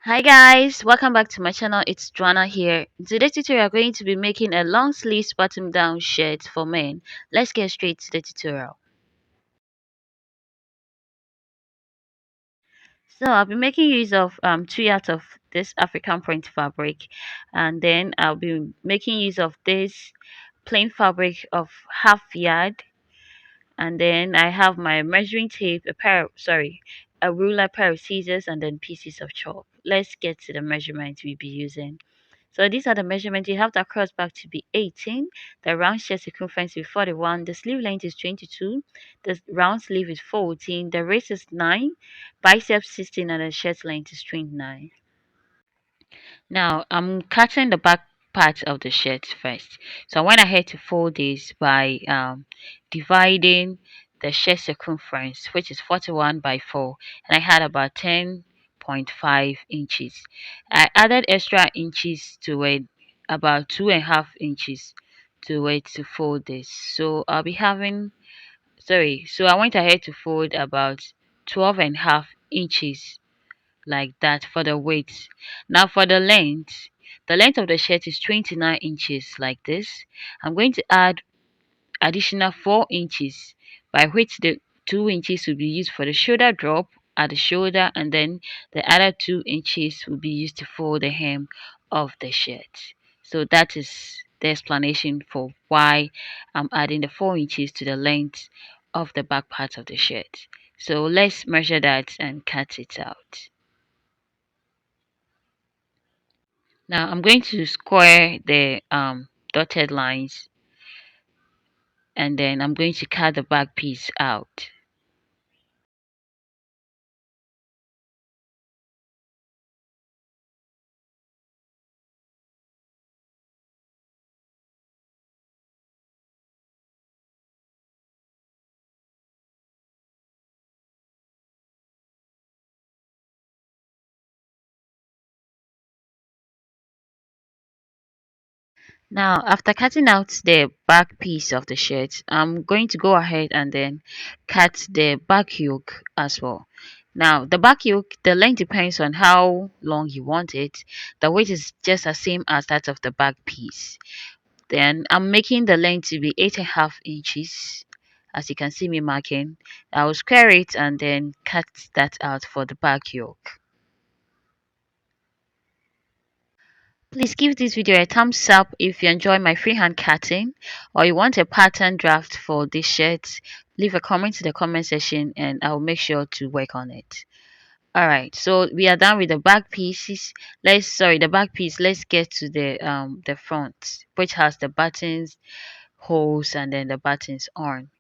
Hi guys, welcome back to my channel. It's Joanna here. In today's tutorial, we are going to be making a long sleeve button down shirt for men. Let's get straight to the tutorial. So I'll be making use of 2 yards of this African print fabric, and then I'll be making use of this plain fabric of half yard, and then I have my measuring tape, a ruler, pair of scissors, and then pieces of chalk. Let's get to the measurements we'll be using. So these are the measurements. You have the cross back to be 18, the round shirt circumference is 41, the sleeve length is 22, the round sleeve is 14, the waist is 9, biceps 16, and the shirt length is 29. Now I'm cutting the back part of the shirt first. So I went ahead to fold this by dividing the shirt circumference, which is 41 by 4, and I had about 10.5 inches. I added extra inches to it, about 2.5 inches to it to fold this. So I'll be having, so I went ahead to fold about 12.5 inches like that for the width. Now for the length of the shirt is 29 inches like this. I'm going to add additional 4 inches, by which the 2 inches will be used for the shoulder drop at the shoulder, and then the other 2 inches will be used to fold the hem of the shirt. So that is the explanation for why I'm adding the 4 inches to the length of the back part of the shirt. So let's measure that and cut it out. Now I'm going to square the dotted lines, and then I'm going to cut the back piece out. Now after cutting out the back piece of the shirt, I'm going to go ahead and then cut the back yoke as well. Now the back yoke, the length depends on how long you want it. The weight is just the same as that of the back piece. Then I'm making the length to be 8.5 inches, as you can see me marking. I'll square it and then cut that out for the back yoke. Please give this video a thumbs up if you enjoy my freehand cutting, or you want a pattern draft for this shirt. Leave a comment in the comment section and I'll make sure to work on it. Alright, so we are done with the back pieces. The back piece. Let's get to the front, which has the buttons, holes, and then the buttons on.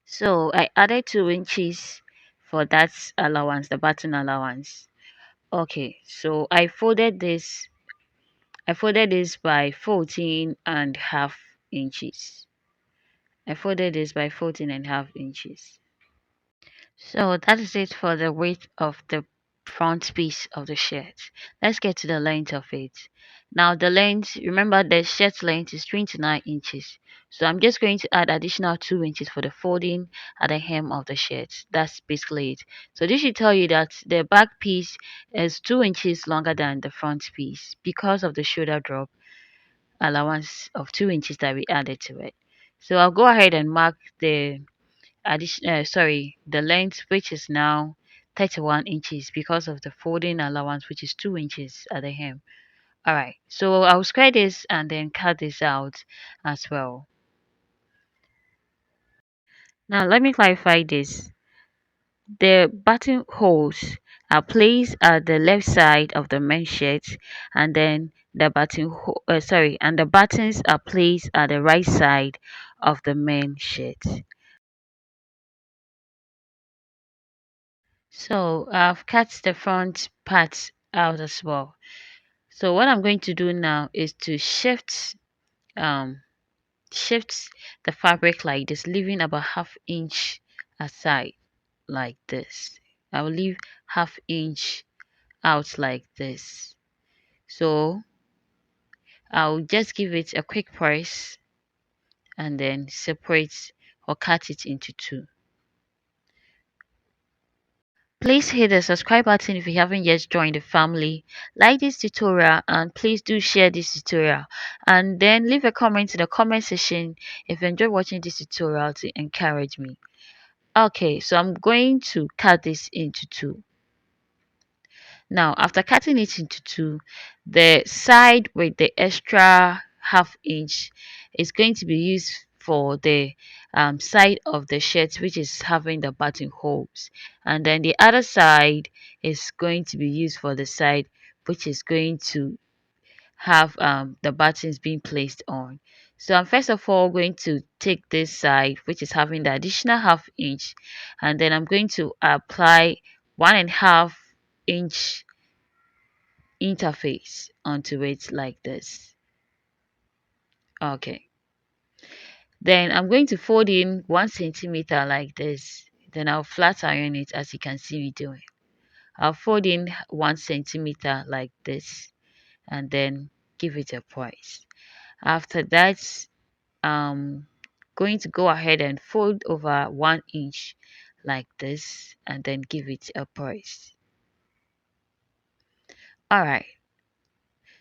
So I added 2 inches for that allowance, the button allowance. Okay, so I folded this by 14.5 inches. I folded this by 14.5 inches. So that is it for the width of the front piece of the shirt. Let's get to the length of it. Now the length, remember the shirt length is 29 inches. So I'm just going to add additional 2 inches for the folding at the hem of the shirt. That's basically it. So this should tell you that the back piece is 2 inches longer than the front piece because of the shoulder drop allowance of 2 inches that we added to it. So I'll go ahead and mark the length, which is now 31 inches because of the folding allowance, which is 2 inches at the hem. Alright, so I'll square this and then cut this out as well. Now let me clarify this. The buttonholes are placed at the left side of the men's shirt, and then the buttons are placed at the right side of the men's shirt. So I've cut the front part out as well. So what I'm going to do now is to um shift the fabric like this, leaving about half inch aside like this. I will leave half inch out like this. So I'll just give it a quick press and then separate or cut it into two. Please hit the subscribe button if you haven't yet joined the family. Like this tutorial and please do share this tutorial. And then leave a comment in the comment section if you enjoy watching this tutorial to encourage me. Okay, so I'm going to cut this into two. Now, after cutting it into two, the side with the extra half inch is going to be used for the side of the shirt which is having the buttonholes, and then the other side is going to be used for the side which is going to have the buttons being placed on. So I'm first of all going to take this side which is having the additional half inch, and then I'm going to apply 1.5 inch interface onto it like this. Okay, then I'm going to fold in 1 centimeter like this. Then I'll flat iron it as you can see me doing. I'll fold in 1 centimeter like this and then give it a price. After that, I'm going to go ahead and fold over 1 inch like this and then give it a price. All right.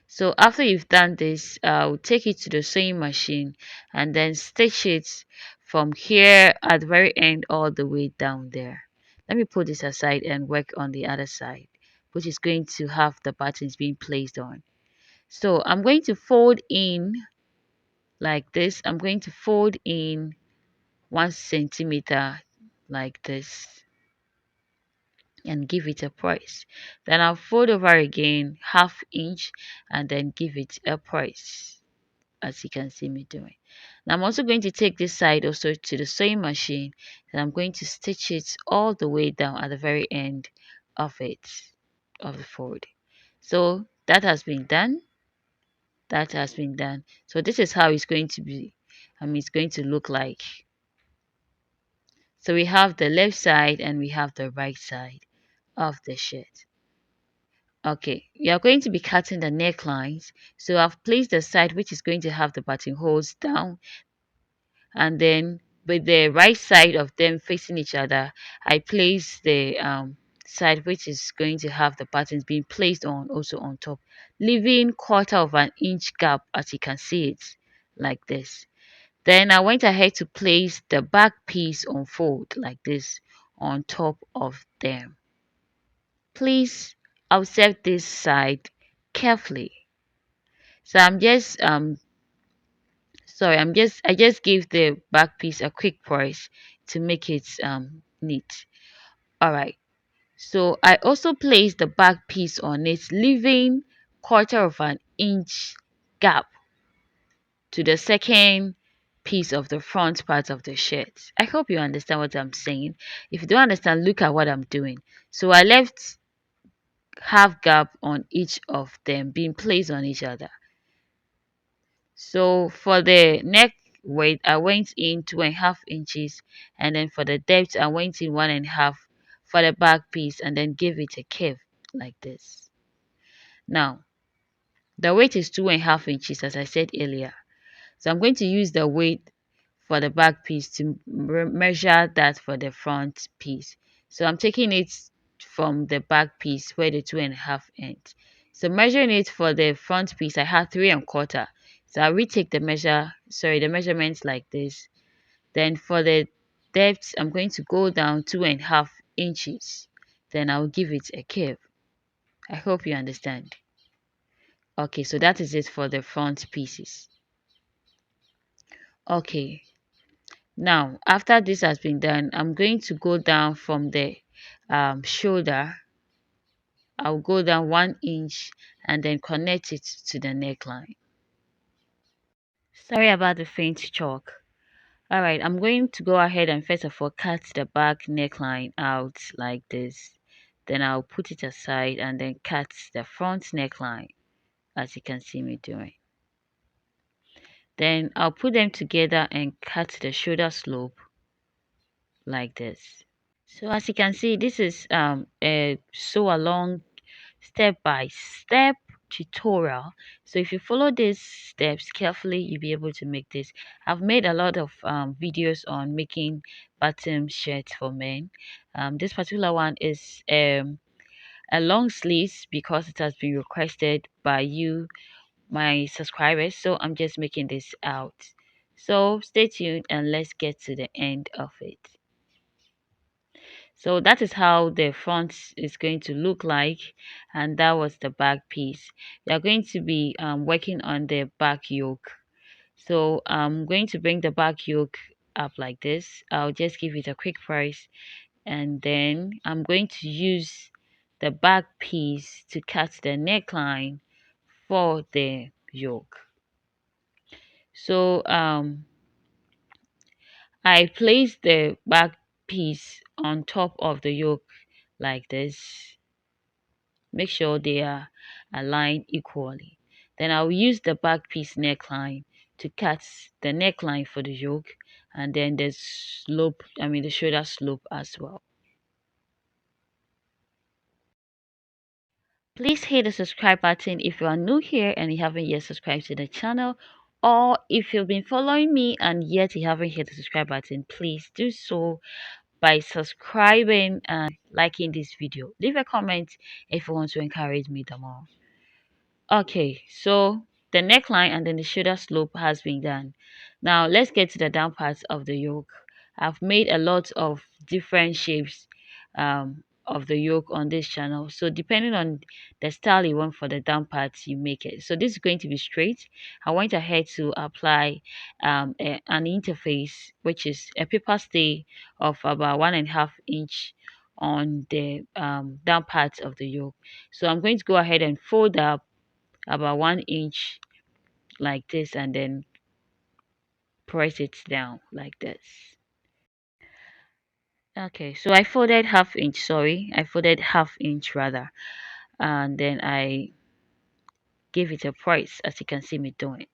So after you've done this, take it to the sewing machine and then stitch it from here at the very end all the way down there. Let me put this aside and work on the other side, which is going to have the buttons being placed on. So I'm going to fold in like this. I'm going to fold in 1 centimeter like this and give it a price. Then I'll fold over again half inch and then give it a price, as you can see me doing. Now I'm also going to take this side also to the sewing machine and I'm going to stitch it all the way down at the very end of it, of the fold. So that has been done. That has been done. So this is how it's going to be. It's going to look like. So we have the left side and we have the right side of the shirt. Okay, we are going to be cutting the necklines. So I've placed the side which is going to have the buttonholes down, and then with the right side of them facing each other, I place the side which is going to have the buttons being placed on also on top, leaving 1/4 inch gap as you can see it like this. Then I went ahead to place the back piece on fold like this on top of them. Please observe this side carefully. So I just give the back piece a quick press to make it neat. All right. So I also place the back piece on it, leaving 1/4 inch gap to the second piece of the front part of the shirt. I hope you understand what I'm saying. If you don't understand, look at what I'm doing. So I left half gap on each of them being placed on each other. So for the neck weight, I went in 2.5 inches, and then for the depth, I went in 1.5 for the back piece, and then give it a curve like this. Now the weight is 2.5 inches, as I said earlier. So I'm going to use the weight for the back piece to measure that for the front piece. So I'm taking it from the back piece where the 2.5 ends. So measuring it for the front piece, I had 3.25. So I retake the measurements like this. Then for the depth, I'm going to go down 2.5 inches. Then I'll give it a curve. I hope you understand. Okay, so that is it for the front pieces. Okay, now after this has been done, I'm going to go down from the shoulder. I'll go down 1 inch and then connect it to the neckline. Sorry about the faint chalk. All right, I'm going to go ahead and first of all cut the back neckline out like this. Then I'll put it aside and then cut the front neckline as you can see me doing. Then I'll put them together and cut the shoulder slope like this. So as you can see, this is a sew along step by step tutorial. So if you follow these steps carefully, you'll be able to make this. I've made a lot of videos on making bottom shirts for men. This particular one is a long sleeves because it has been requested by you, my subscribers. So I'm just making this out. So stay tuned and let's get to the end of it. So that is how the front is going to look like, and that was the back piece. We are going to be working on the back yoke. So I'm going to bring the back yoke up like this. I'll just give it a quick press, and then I'm going to use the back piece to cut the neckline for the yoke. So I place the back piece on top of the yoke like this. Make sure they are aligned equally. Then I'll use the back piece neckline to cut the neckline for the yoke, and then the slope, the shoulder slope as well. Please hit the subscribe button if you are new here and you haven't yet subscribed to the channel, or if you've been following me and yet you haven't hit the subscribe button, please do so by subscribing and liking this video. Leave a comment if you want to encourage me the more. Okay, so the neckline and then the shoulder slope has been done. Now let's get to the down parts of the yoke. I've made a lot of different shapes of the yoke on this channel. So depending on the style you want for the down parts, you make it. So this is going to be straight. I went ahead to apply an interface, which is a paper stay of about 1.5 inch on the down parts of the yoke. So I'm going to go ahead and fold up about 1 inch like this, and then press it down like this. Okay, so I folded half inch rather, and then I give it a press as you can see me doing.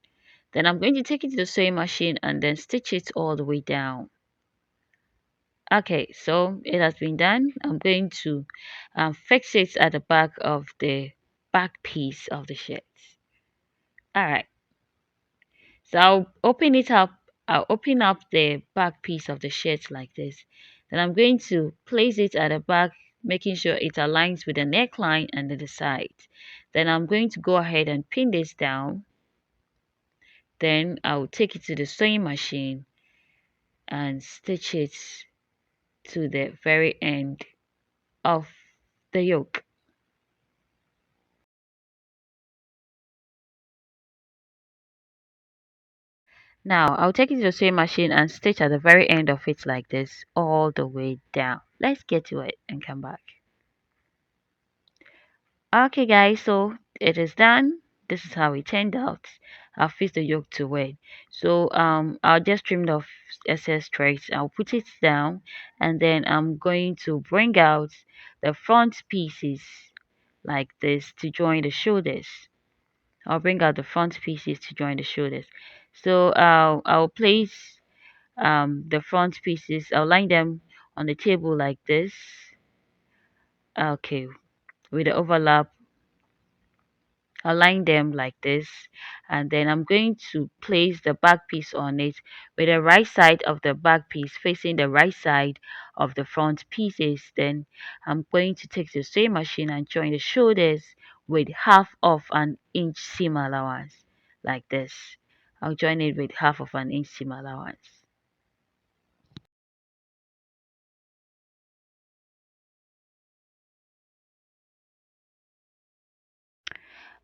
Then I'm going to take it to the sewing machine and then stitch it all the way down. Okay, so it has been done. I'm going to fix it at the back of the back piece of the shirt. All right. So I'll open up the back piece of the shirt like this. Then I'm going to place it at the back, making sure it aligns with the neckline and the side. Then I'm going to go ahead and pin this down. Then I'll take it to the sewing machine and stitch it to the very end of the yoke. Now I'll take it to the sewing machine and stitch at the very end of it like this all the way down. Let's get to it and come back. Okay guys, so it is done. This is how it turned out. I'll fix the yoke to it. So I'll just trim off excess threads. I'll put it down, and then I'm going to bring out the front pieces like this to join the shoulders. I'll bring out the front pieces to join the shoulders. So I'll place the front pieces. I'll line them on the table like this. Okay, with the overlap, align them like this, and then I'm going to place the back piece on it with the right side of the back piece facing the right side of the front pieces. Then I'm going to take the sewing machine and join the shoulders with 1/2 inch seam allowance like this. I'll join it with 1/2 inch seam allowance.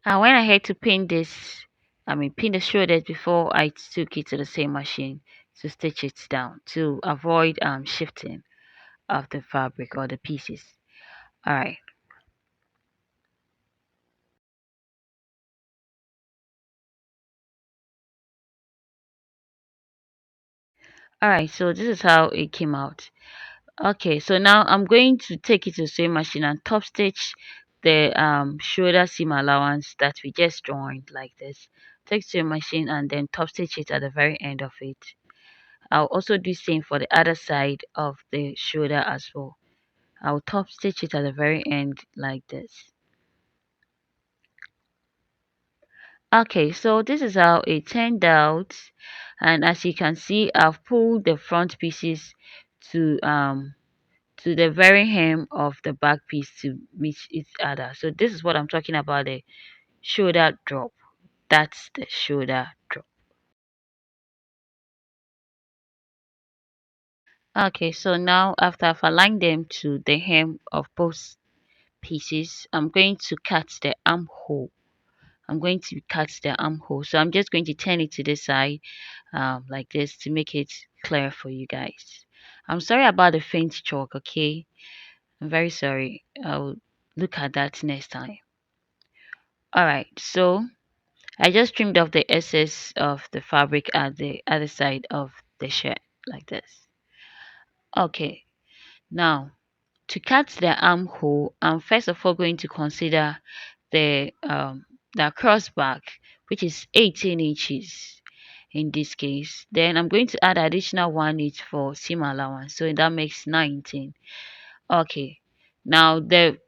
I went ahead to pin the shoulders before I took it to the same machine to stitch it down to avoid shifting of the fabric or the pieces. Alright. Alright, so this is how it came out. Okay, so now I'm going to take it to the sewing machine and top stitch the shoulder seam allowance that we just joined like this. Take it to the machine and then top stitch it at the very end of it. I'll also do same for the other side of the shoulder as well. I'll top stitch it at the very end like this. Okay, so this is how it turned out, and as you can see, I've pulled the front pieces to the very hem of the back piece to meet each other. So this is what I'm talking about, the shoulder drop. That's the shoulder drop. Okay, so now after I've aligned them to the hem of both pieces, I'm going to cut the armhole. I'm going to cut the armhole. So I'm just going to turn it to the side like this to make it clear for you guys. I'm sorry about the faint chalk, okay? I'm very sorry. I'll look at that next time. Alright, so I just trimmed off the excess of the fabric at the other side of the shirt like this. Okay, now to cut the armhole, I'm first of all going to consider the cross back, which is 18 inches in this case. Then I'm going to add additional 1 inch for seam allowance, so that makes 19. Okay. Now the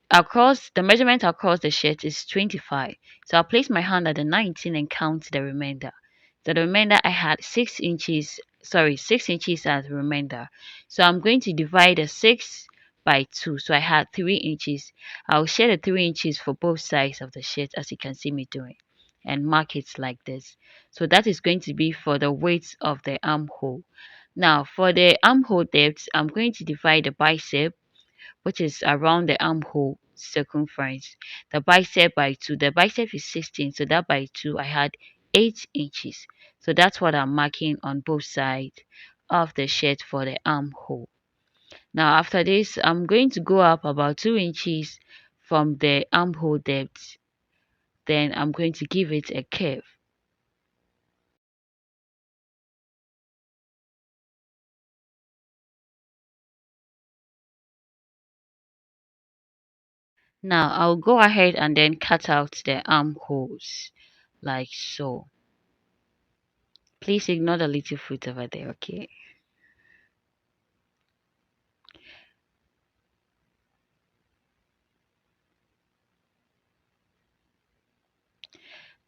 measurement across the shirt is 25. So I'll place my hand at the 19 and count the remainder. So the remainder I had 6 inches as the remainder. So I'm going to divide the 6 by 2. So I had 3 inches. I'll share the 3 inches for both sides of the shirt as you can see me doing and mark it like this. So that is going to be for the width of the armhole. Now for the armhole depth, I'm going to divide the bicep, which is around the armhole circumference, the bicep by 2. The bicep is 16, so that by 2 I had 8 inches. So that's what I'm marking on both sides of the shirt for the armhole. Now after this, I'm going to go up about 2 inches from the armhole depth. Then I'm going to give it a curve. Now I'll go ahead and then cut out the armholes like so. Please ignore the little foot over there, okay?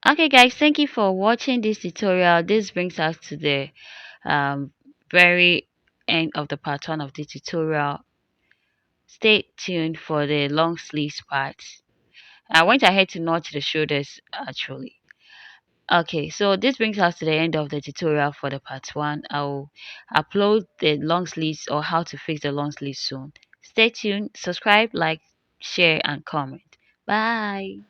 Okay guys, thank you for watching this tutorial. This brings us to the um, very end of the part 1 of the tutorial. Stay tuned for the long sleeves part. I went ahead to notch the shoulders actually. Okay, so this brings us to the end of the tutorial for the part 1. I'll upload the long sleeves or how to fix the long sleeves soon. Stay tuned, subscribe, like, share and comment. Bye.